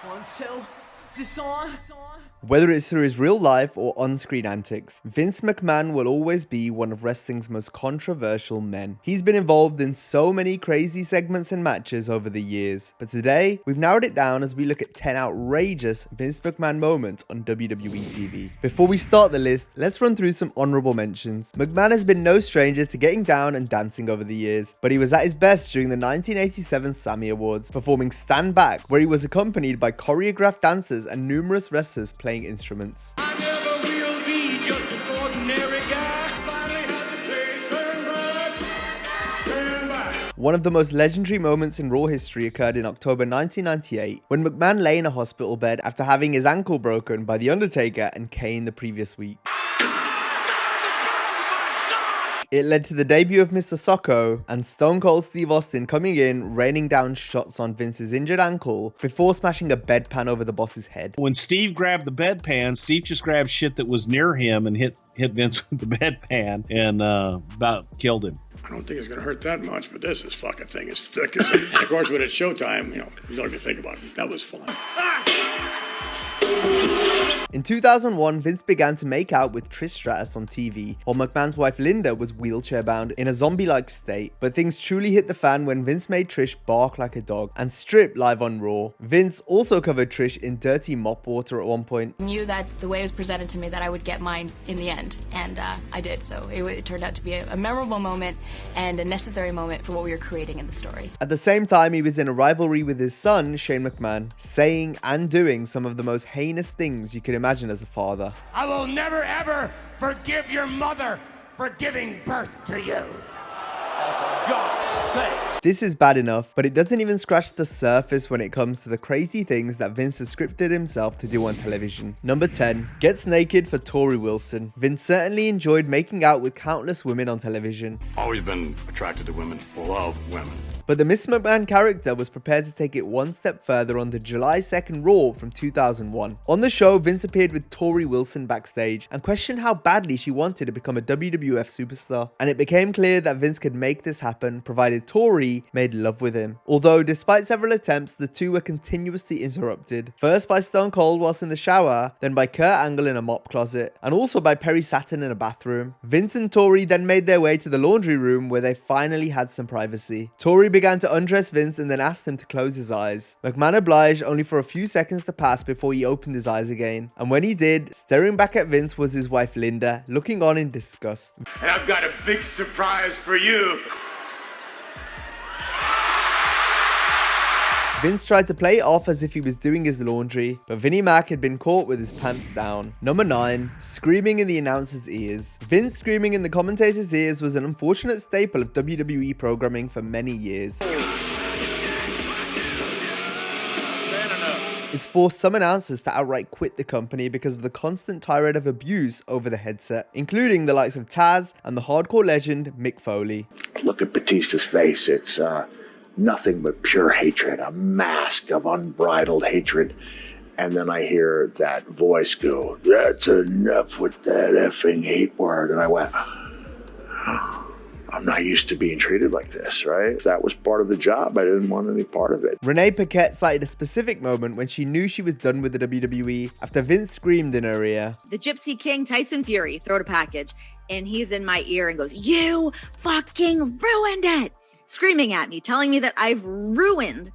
1, 2. Is this on? Whether it's through his real life or on-screen antics, Vince McMahon will always be one of wrestling's most controversial men. He's been involved in so many crazy segments and matches over the years, but today we've narrowed it down as we look at 10 outrageous Vince McMahon moments on WWE TV. Before we start the list, let's run through some honorable mentions. McMahon has been no stranger to getting down and dancing over the years, but he was at his best during the 1987 Sammy Awards, performing Stand Back, where he was accompanied by choreographed dancers and numerous wrestlers playing instruments. I never will be just an ordinary guy. Finally had to say, stand back, stand back. One of the most legendary moments in Raw history occurred in October 1998 when McMahon lay in a hospital bed after having his ankle broken by The Undertaker and Kane the previous week. It led to the debut of Mr. Socko and Stone Cold Steve Austin coming in, raining down shots on Vince's injured ankle before smashing a bedpan over the boss's head. When Steve grabbed the bedpan, Steve just grabbed shit that was near him and hit Vince with the bedpan and about killed him. I don't think it's going to hurt that much, but this fucking thing is thick as it. And of course, when it's showtime, you don't even think about it. That was fun. In 2001, Vince began to make out with Trish Stratus on TV, while McMahon's wife Linda was wheelchair-bound in a zombie-like state. But things truly hit the fan when Vince made Trish bark like a dog and strip live on Raw. Vince also covered Trish in dirty mop water at one point. I knew that the way it was presented to me that I would get mine in the end, and I did. So it turned out to be a memorable moment and a necessary moment for what we were creating in the story. At the same time, he was in a rivalry with his son, Shane McMahon, saying and doing some of the most heinous things you could imagine as a father. I will never ever forgive your mother for giving birth to you. For God's sake. This is bad enough, but it doesn't even scratch the surface when it comes to the crazy things that Vince has scripted himself to do on television. Number 10. Gets naked for TORRIE Wilson. Vince certainly enjoyed making out with countless women on television. Always been attracted to women, love women. But the Miss McMahon character was prepared to take it one step further on the July 2nd Raw from 2001. On the show, Vince appeared with TORRIE Wilson backstage and questioned how badly she wanted to become a WWF superstar. And it became clear that Vince could make this happen, provided TORRIE made love with him. Although, despite several attempts, the two were continuously interrupted. First by Stone Cold whilst in the shower, then by Kurt Angle in a mop closet, and also by Perry Saturn in a bathroom. Vince and TORRIE then made their way to the laundry room where they finally had some privacy. TORRIE began to undress Vince and then asked him to close his eyes. McMahon obliged, only for a few seconds to pass before he opened his eyes again. And when he did, staring back at Vince was his wife Linda, looking on in disgust. And I've got a big surprise for you. Vince tried to play it off as if he was doing his laundry, but Vinnie Mac had been caught with his pants down. Number 9. Screaming in the announcer's ears. Vince screaming in the commentator's ears was an unfortunate staple of WWE programming for many years. It's forced some announcers to outright quit the company because of the constant tirade of abuse over the headset, including the likes of Taz and the hardcore legend Mick Foley. Look at Batista's face. It's nothing but pure hatred, a mask of unbridled hatred. And then I hear that voice go, "That's enough with that effing hate word." And I went, I'm not used to being treated like this, right? That was part of the job. I didn't want any part of it. Renee Paquette cited a specific moment when she knew she was done with the WWE after Vince screamed in her ear. The Gypsy King, Tyson Fury, throwed a package, and he's in my ear and goes, "You fucking ruined it!" Screaming at me, telling me that I've ruined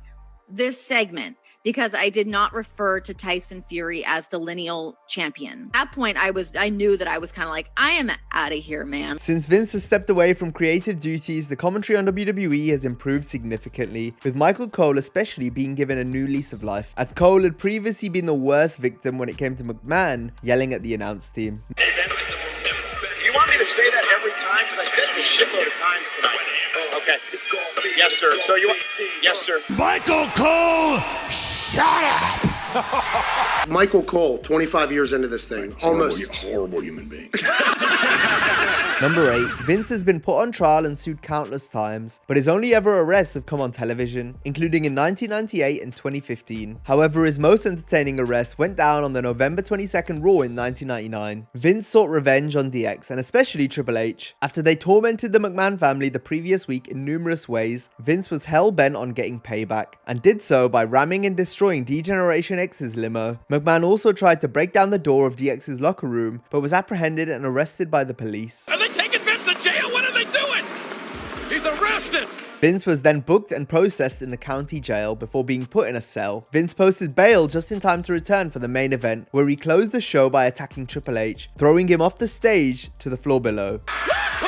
this segment because I did not refer to Tyson Fury as the lineal champion. At that point, I knew that I was kind of like, I am out of here, man. Since Vince has stepped away from creative duties, the commentary on WWE has improved significantly, with Michael Cole especially being given a new lease of life, as Cole had previously been the worst victim when it came to McMahon yelling at the announce team. Hey Vince, do you want me to say that every time? Because I said it a shitload of times tonight. Oh, okay. Yes, sir. So you want... Yes, sir. Michael Cole, shut up! Michael Cole, 25 years into this thing. Almost. Horrible human being. Number 8. Vince has been put on trial and sued countless times, but his only ever arrests have come on television, including in 1998 and 2015. However, his most entertaining arrest went down on the November 22nd Raw in 1999. Vince sought revenge on DX, and especially Triple H. After they tormented the McMahon family the previous week in numerous ways, Vince was hell-bent on getting payback, and did so by ramming and destroying D-Generation American X's limo. McMahon also tried to break down the door of DX's locker room, but was apprehended and arrested by the police. Are they taking Vince to jail? What are they doing? He's arrested! Vince was then booked and processed in the county jail before being put in a cell. Vince posted bail just in time to return for the main event, where he closed the show by attacking Triple H, throwing him off the stage to the floor below. Oh my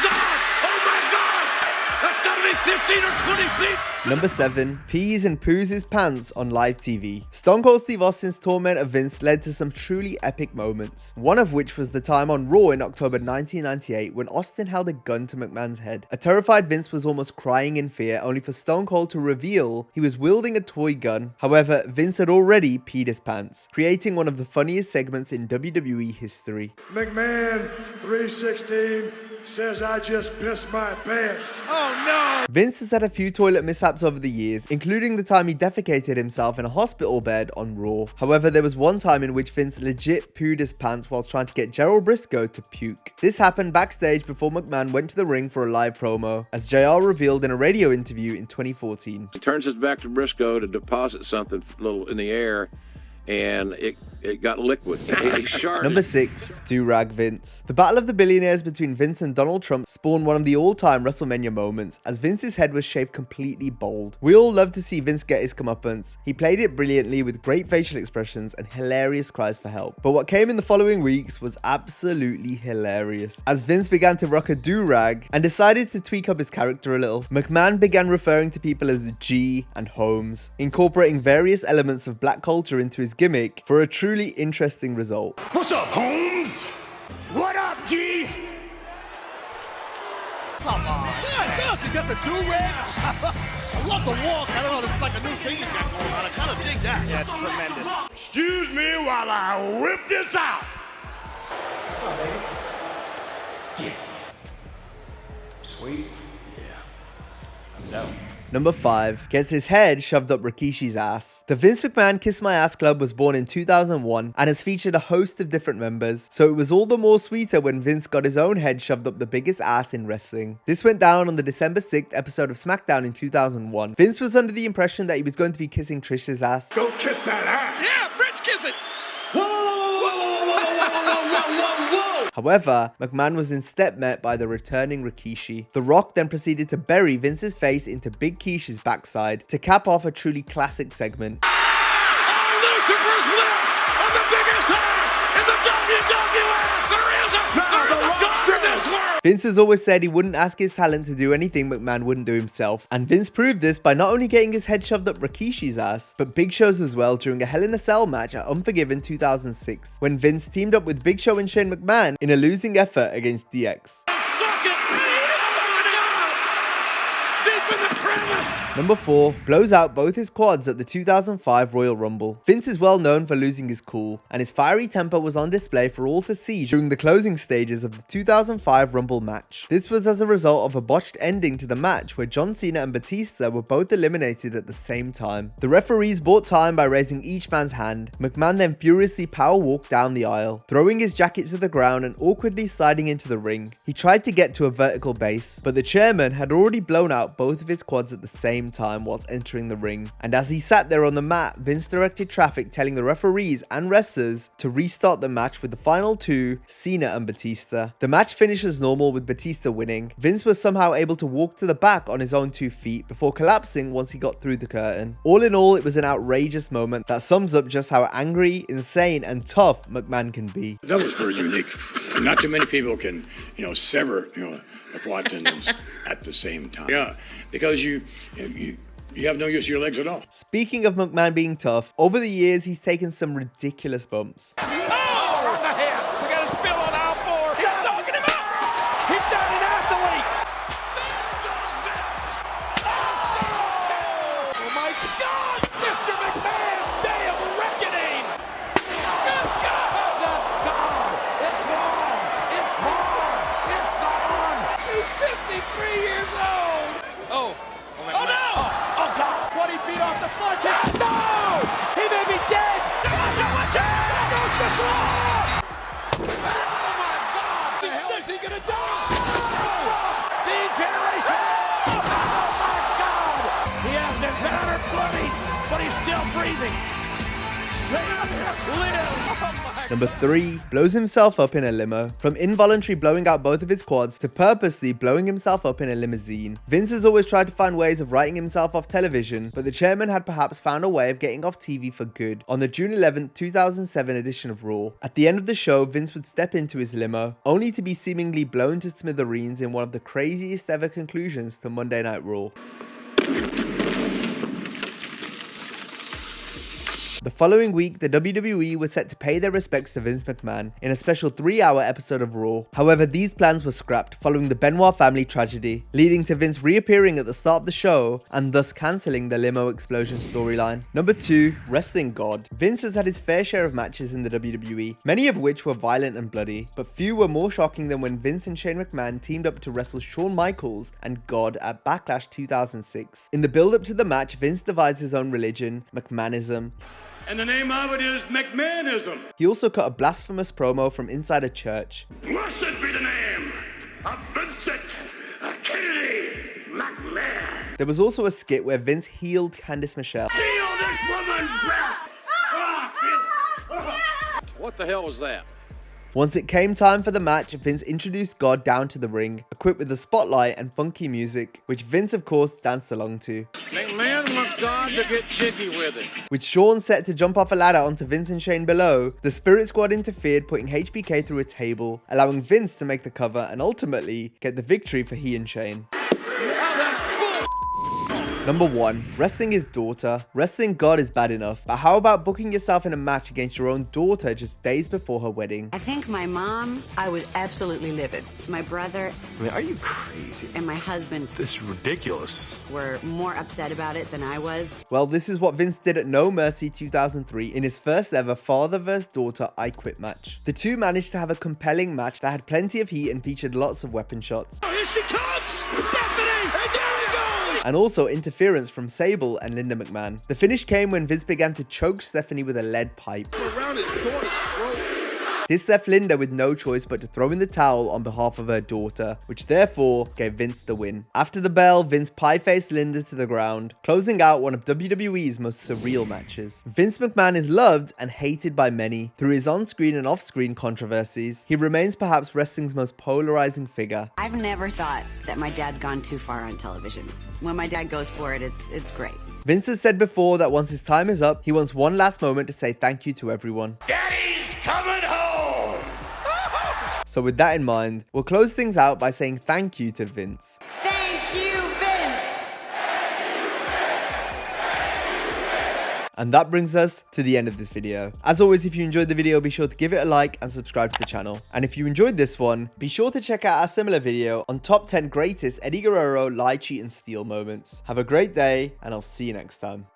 God! Oh my God! That's gotta be 15 or 20 feet! Number 7. Pees and poos his pants on live TV. Stone Cold Steve Austin's torment of Vince led to some truly epic moments, one of which was the time on Raw in October 1998 when Austin held a gun to McMahon's head. A terrified Vince was almost crying in fear, only for Stone Cold to reveal he was wielding a toy gun. However, Vince had already peed his pants, creating one of the funniest segments in WWE history. McMahon 316 says I just pissed my pants. Oh no! Vince has had a few toilet mishaps over the years, including the time he defecated himself in a hospital bed on Raw. However, there was one time in which Vince legit pooed his pants whilst trying to get Gerald Briscoe to puke. This happened backstage before McMahon went to the ring for a live promo, as JR revealed in a radio interview in 2014. He turns his back to Briscoe to deposit something a little in the air, and it got liquid. He sharded. Number 6. DURAG Vince. The battle of the billionaires between Vince and Donald Trump spawned one of the all-time WrestleMania moments, as Vince's head was shaved completely bald. We all love to see Vince get his comeuppance. He played it brilliantly with great facial expressions and hilarious cries for help. But what came in the following weeks was absolutely hilarious, as Vince began to rock a DURAG and decided to tweak up his character a little. McMahon began referring to people as G and Holmes, incorporating various elements of black culture into his gimmick for a truly interesting result. What's up, Holmes? What up, G? Come on. Yeah, gosh, you got the do-rag. I love the walk. I don't know, this is like a new thing you got going on. I kind of dig that. Yeah, it's tremendous. Excuse me while I whip this out. What's up, baby? Skip. Sweet? Yeah. I'm down. Number 5. Gets his head shoved up Rikishi's ass. The Vince McMahon Kiss My Ass Club was born in 2001 and has featured a host of different members, so it was all the more sweeter when Vince got his own head shoved up the biggest ass in wrestling. This went down on the December 6th episode of SmackDown in 2001. Vince was under the impression that he was going to be kissing Trish's ass. Go kiss that ass! Yeah, French kiss it! However, McMahon was instead met by the returning Rikishi. The Rock then proceeded to bury Vince's face into Big Keish's backside to cap off a truly classic segment. Lucifer's lips on the biggest ass in the WWF! There is a God in this world! Vince has always said he wouldn't ask his talent to do anything McMahon wouldn't do himself, and Vince proved this by not only getting his head shoved up Rikishi's ass, but Big Show's as well during a Hell in a Cell match at Unforgiven 2006, when Vince teamed up with Big Show and Shane McMahon in a losing effort against DX. Number 4. Blows out both his quads at the 2005 Royal Rumble. Vince is well known for losing his cool, and his fiery temper was on display for all to see during the closing stages of the 2005 Rumble match. This was as a result of a botched ending to the match where John Cena and Batista were both eliminated at the same time. The referees bought time by raising each man's hand. McMahon then furiously power walked down the aisle, throwing his jacket to the ground and awkwardly sliding into the ring. He tried to get to a vertical base, but the chairman had already blown out both of his quads at the same time whilst entering the ring, and as he sat there on the mat, Vince directed traffic, telling the referees and wrestlers to restart the match with the final two, Cena and Batista. The match finished as normal with Batista winning. Vince was somehow able to walk to the back on his own 2 feet before collapsing once he got through the curtain. All in all, it was an outrageous moment that sums up just how angry, insane and tough McMahon can be. That was very unique. Not too many people can, sever, the quad tendons at the same time. Yeah, because you have no use of your legs at all. Speaking of McMahon being tough, over the years he's taken some ridiculous bumps. Oh! Right in the head. We got a spill on aisle 4. He's knocking him out. He's not an athlete. Oh my God! Mr. McMahon's day of reckoning. Good God! Good God! It's wrong. It's hard. It's gone. He's 53 years old. Oh. Oh no! Oh God! 20 feet off the floor. No! He may be dead. Watch out! There goes the floor! Oh my God! The hell is he gonna do? Degeneration! Oh my God! He has been battered, bloody, but he's still breathing. Number 3, blows himself up in a limo. From involuntary blowing out both of his quads to purposely blowing himself up in a limousine. Vince has always tried to find ways of writing himself off television, but the chairman had perhaps found a way of getting off TV for good on the June 11th, 2007 edition of Raw. At the end of the show, Vince would step into his limo, only to be seemingly blown to smithereens in one of the craziest ever conclusions to Monday Night Raw. The following week, the WWE was set to pay their respects to Vince McMahon in a special 3-hour episode of Raw. However, these plans were scrapped following the Benoit family tragedy, leading to Vince reappearing at the start of the show and thus cancelling the limo explosion storyline. Number 2, Wrestling God. Vince has had his fair share of matches in the WWE, many of which were violent and bloody, but few were more shocking than when Vince and Shane McMahon teamed up to wrestle Shawn Michaels and God at Backlash 2006. In the build-up to the match, Vince devised his own religion, McMahonism. And the name of it is McMahonism. He also cut a blasphemous promo from inside a church. Blessed be the name of Vincent Kennedy McMahon. There was also a skit where Vince healed Candice Michelle. Feel this woman's breast. What the hell was that? Once it came time for the match, Vince introduced God down to the ring, equipped with a spotlight and funky music, which Vince of course danced along to. McMahon wants God to get jiggy with it. With Shawn set to jump off a ladder onto Vince and Shane below, the Spirit Squad interfered, putting HBK through a table, allowing Vince to make the cover and ultimately get the victory for he and Shane. Number 1, wrestling his daughter. Wrestling God is bad enough, but how about booking yourself in a match against your own daughter just days before her wedding? I think my mom, I was absolutely livid. My brother, I mean, are you crazy? And my husband, this is ridiculous, were more upset about it than I was. Well, this is what Vince did at No Mercy 2003 in his first ever father vs daughter I Quit match. The two managed to have a compelling match that had plenty of heat and featured lots of weapon shots. Oh, here she comes! Stephanie! And there he goes! And also interference from Sable and Linda McMahon. The finish came when Vince began to choke Stephanie with a lead pipe. Around his daughter's throat. This left Linda with no choice but to throw in the towel on behalf of her daughter, which therefore gave Vince the win. After the bell, Vince pie-faced Linda to the ground, closing out one of WWE's most surreal matches. Vince McMahon is loved and hated by many. Through his on-screen and off-screen controversies, he remains perhaps wrestling's most polarizing figure. I've never thought that my dad's gone too far on television. When my dad goes for it, it's great. Vince has said before that once his time is up, he wants one last moment to say thank you to everyone. Daddy's coming home! So with that in mind, we'll close things out by saying thank you to Vince. Thank you, Vince! And that brings us to the end of this video. As always, if you enjoyed the video, be sure to give it a like and subscribe to the channel. And if you enjoyed this one, be sure to check out our similar video on top 10 greatest Eddie Guerrero lie, cheat, and steal moments. Have a great day, and I'll see you next time.